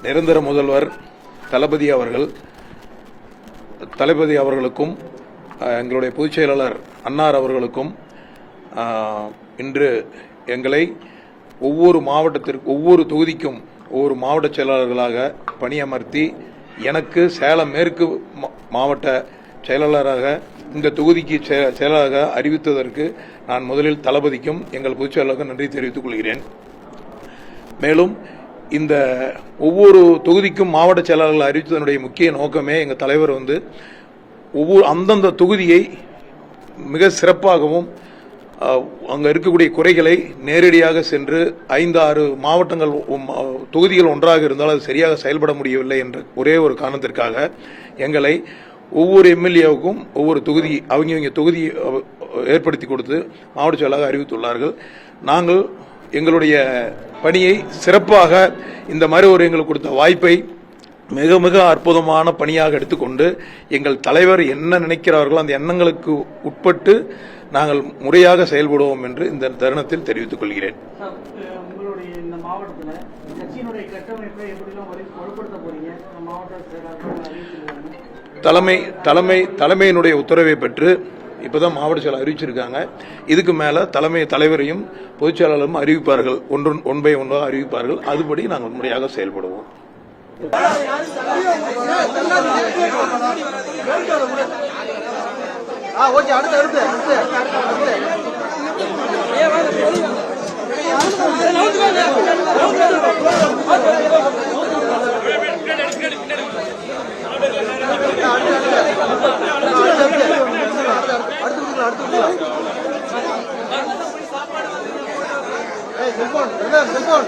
நிரந்தர முதல்வர் தளபதி அவர்களுக்கும் எங்களுடைய பொதுச் செயலாளர் அன்னார் அவர்களுக்கும் இன்று எங்களை ஒவ்வொரு மாவட்டத்திற்கு ஒவ்வொரு தொகுதிக்கும் ஒவ்வொரு மாவட்ட செயலாளர்களாக பணியமர்த்தி எனக்கு சேலம் மேற்கு மாவட்ட செயலாளராக இந்த தொகுதிக்கு செயலாளராக அறிவித்ததற்கு நான் முதலில் தளபதிக்கும் எங்கள் பொதுச் செயலாளருக்கும் நன்றி தெரிவித்துக் கொள்கிறேன். மேலும் இந்த ஒவ்வொரு தொகுதிக்கும் மாவட்ட செயலாளர்கள் அறிவித்ததனுடைய முக்கிய நோக்கமே எங்கள் தலைவர் ஒவ்வொரு அந்தந்த தொகுதியை மிக சிறப்பாகவும் அங்கே இருக்கக்கூடிய குறைகளை நேரடியாக சென்று 5-6 மாவட்டங்கள் தொகுதிகள் ஒன்றாக இருந்தால் அது சரியாக செயல்பட முடியவில்லை என்ற ஒரே ஒரு காரணத்திற்காக எங்களை ஒவ்வொரு எம்எல்ஏவுக்கும் ஒவ்வொரு தொகுதி அவங்க தொகுதி ஏற்படுத்தி கொடுத்து மாவட்ட செயலாளராக அறிவித்துள்ளார்கள். நாங்கள் எங்களுடைய பணியை சிறப்பாக இந்த மாதிரி எங்களுக்கு கொடுத்த வாய்ப்பை மிக மிக அற்புதமான பணியாக எடுத்துக்கொண்டு எங்கள் தலைவர் என்ன நினைக்கிறார்களோ அந்த எண்ணங்களுக்கு உட்பட்டு நாங்கள் முறையாக செயல்படுவோம் என்று இந்த தருணத்தில் தெரிவித்துக் கொள்கிறேன். தலைமையினுடைய உத்தரவை பெற்று இப்பதான் மாவட்ட செயலாளர் அறிவிச்சிருக்காங்க. இதுக்கு மேல தலைவரையும் பொதுச் செயலாளரும் அறிவிப்பார்கள், ஒன் பை ஒன்றாக அறிவிப்பார்கள். அதுபடி நாங்கள் முறையாக செயல்படுவோம். சார்